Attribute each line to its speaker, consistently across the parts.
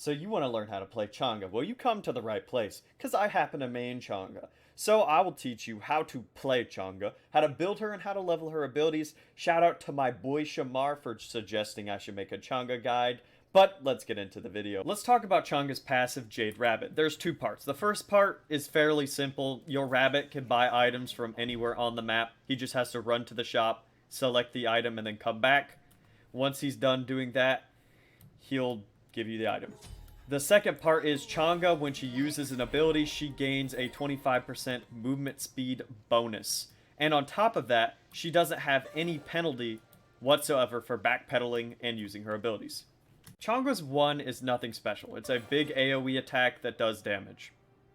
Speaker 1: So you want to learn how to play Chang'e. Well, you come to the right place, because I happen to main Chang'e. So I will teach you how to play Chang'e, how to build her, and how to level her abilities. Shout out to my boy Shamar for suggesting I should make a Chang'e guide. But let's get into the video. Let's talk about Chang'e's passive Jade Rabbit. There's two parts. The first part is fairly simple. Your rabbit can buy items from anywhere on the map. He just has to run to the shop, select the item, and then come back. Once he's done doing that, he'll give you the item. The second part is Chang'e, when she uses an ability, she gains a 25% movement speed bonus. And on top of that, she doesn't have any penalty whatsoever for backpedaling and using her abilities. Chang'e's 1 is nothing special. It's a big AoE attack that does damage.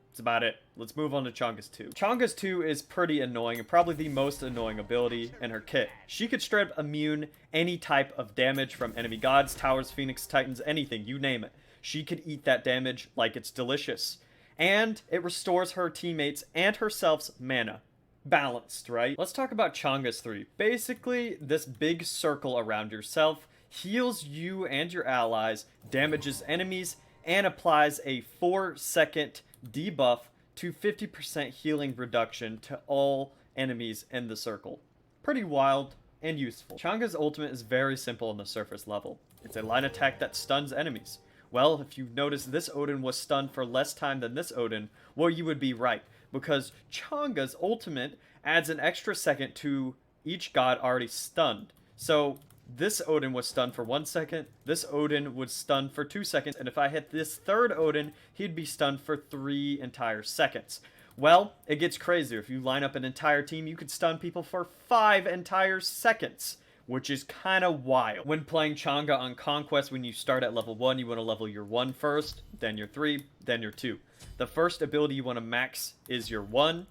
Speaker 1: That's about it. Let's move on to Chang'e's 2. Chang'e's 2 is pretty annoying, and probably the most annoying ability in her kit. She could straight up immune any type of damage from enemy gods, towers, phoenix, titans, anything, you name it. She could eat that damage like it's delicious. And it restores her teammates and herself's mana. Balanced, right? Let's talk about Chang'e's 3. Basically, this big circle around yourself heals you and your allies, damages enemies, and applies a 4-second debuff to 50% healing reduction to all enemies in the circle. Pretty wild and useful. Chang'e's ultimate is very simple on the surface level. It's a line attack that stuns enemies. Well, if you notice this Odin was stunned for less time than this Odin, well, you would be right, because Chang'e's ultimate adds an extra second to each god already stunned. So this Odin was stunned for 1 second, this Odin was stunned for 2 seconds, and if I hit this third Odin, he'd be stunned for 3 entire seconds. Well, it gets crazier. If you line up an entire team, you could stun people for 5 entire seconds, which is kind of wild. When playing Chang'e on Conquest, when you start at level 1, you want to level your 1 first, then your 3, then your 2. The first ability you want to max is your 1.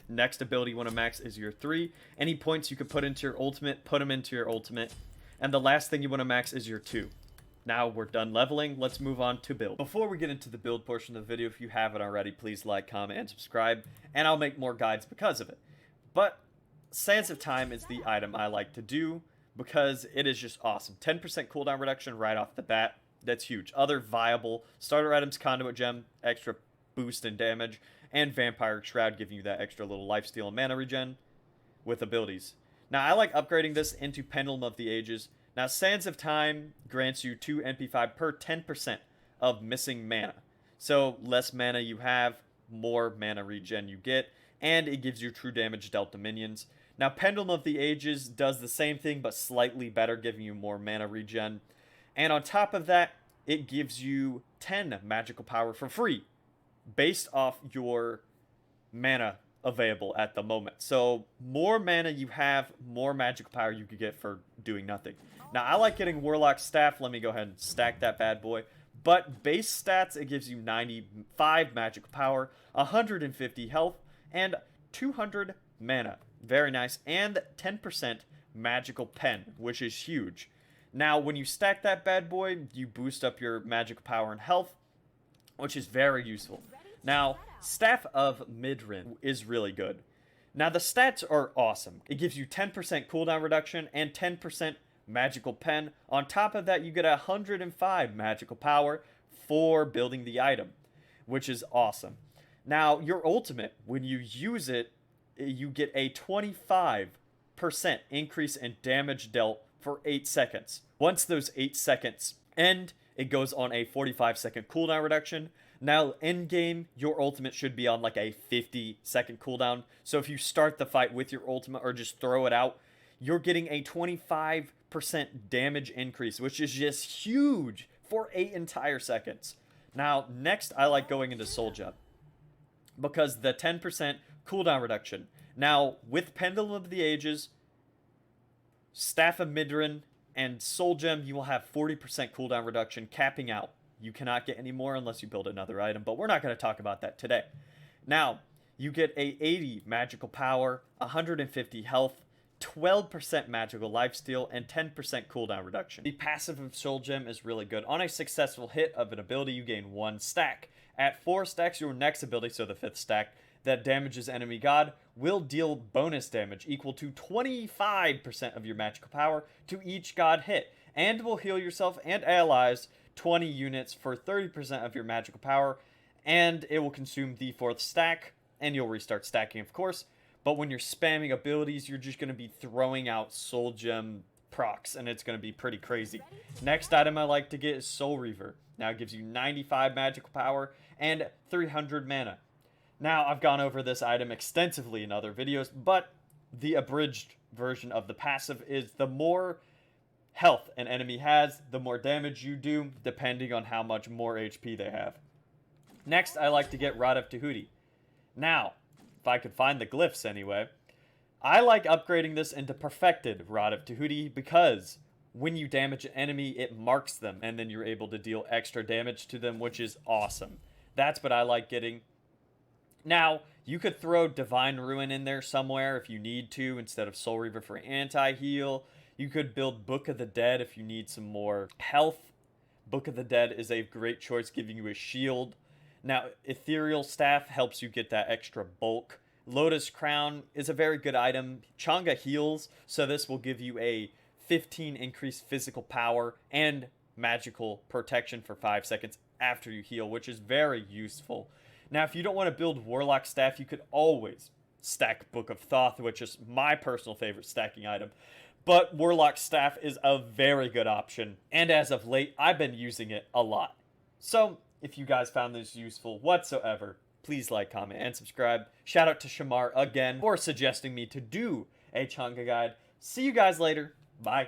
Speaker 1: Next ability you want to max is your 3. Any points you could put into your ultimate, put them into your ultimate. And the last thing you want to max is your 2. Now we're done leveling, let's move on to build. Before we get into the build portion of the video, if you haven't already, please like, comment, and subscribe, and I'll make more guides because of it. But Sands of Time is the item I like to do because it is just awesome. 10% cooldown reduction right off the bat, that's huge. Other viable starter items, Conduit Gem, extra boost in damage, and Vampire Shroud giving you that extra little lifesteal and mana regen with abilities. Now, I like upgrading this into Pendulum of the Ages. Now, Sands of Time grants you 2 NP5 per 10% of missing mana. So, less mana you have, more mana regen you get, and it gives you true damage dealt to minions. Now, Pendulum of the Ages does the same thing, but slightly better, giving you more mana regen. And on top of that, it gives you 10 magical power for free, based off your mana available at the moment. So more mana you have, more magical power you could get for doing nothing. Now, I like getting Warlock Staff. Let me go ahead and stack that bad boy. But base stats, it gives you 95 magical power, 150 health, and 200 mana. Very nice. And 10% magical pen, which is huge. Now, when you stack that bad boy, you boost up your magical power and health, which is very useful. Now, Staff of Midrin is really good. Now, the stats are awesome. It gives you 10% cooldown reduction and 10% magical pen. On top of that, you get 105 magical power for building the item, which is awesome. Now, your ultimate, when you use it, you get a 25% increase in damage dealt for 8 seconds. Once those 8 seconds end, it goes on a 45-second cooldown reduction. Now, end game, your ultimate should be on like a 50-second cooldown. So if you start the fight with your ultimate or just throw it out, you're getting a 25% damage increase, which is just huge for 8 entire seconds. Now, next, I like going into Soul Gem because the 10% cooldown reduction. Now, with Pendulum of the Ages, Staff of Midrin, and Soul Gem, you will have 40% cooldown reduction, capping out. You cannot get any more unless you build another item, but we're not going to talk about that today. Now, you get a 80 magical power, 150 health, 12% magical lifesteal, and 10% cooldown reduction. The passive of Soul Gem is really good. On a successful hit of an ability, you gain 1 stack. At 4 stacks, your next ability, so the 5th stack, that damages enemy god will deal bonus damage equal to 25% of your magical power to each god hit, and will heal yourself and allies 20 units for 30% of your magical power, and it will consume the 4th stack, and you'll restart stacking, of course. But when you're spamming abilities, you're just going to be throwing out soul gem procs, and it's going to be pretty crazy. Next item I like to get is Soul Reaver. Now it gives you 95 magical power and 300 mana. Now, I've gone over this item extensively in other videos, but the abridged version of the passive is the more health an enemy has, the more damage you do, depending on how much more HP they have. Next, I like to get Rod of Tahuti. Now, if I could find the glyphs anyway, I like upgrading this into Perfected Rod of Tahuti because when you damage an enemy, it marks them, and then you're able to deal extra damage to them, which is awesome. That's what I like getting. Now, you could throw Divine Ruin in there somewhere if you need to, instead of Soul Reaver for anti-heal. You could build Book of the Dead if you need some more health. Book of the Dead is a great choice, giving you a shield. Now, Ethereal Staff helps you get that extra bulk. Lotus Crown is a very good item. Chang'E heals, so this will give you a 15 increased physical power and magical protection for 5 seconds after you heal, which is very useful. Now, if you don't want to build Warlock Staff, you could always stack Book of Thoth, which is my personal favorite stacking item. But Warlock Staff is a very good option, and as of late, I've been using it a lot. So, if you guys found this useful whatsoever, please like, comment, and subscribe. Shout out to Shamar again for suggesting me to do a Chang'e guide. See you guys later. Bye.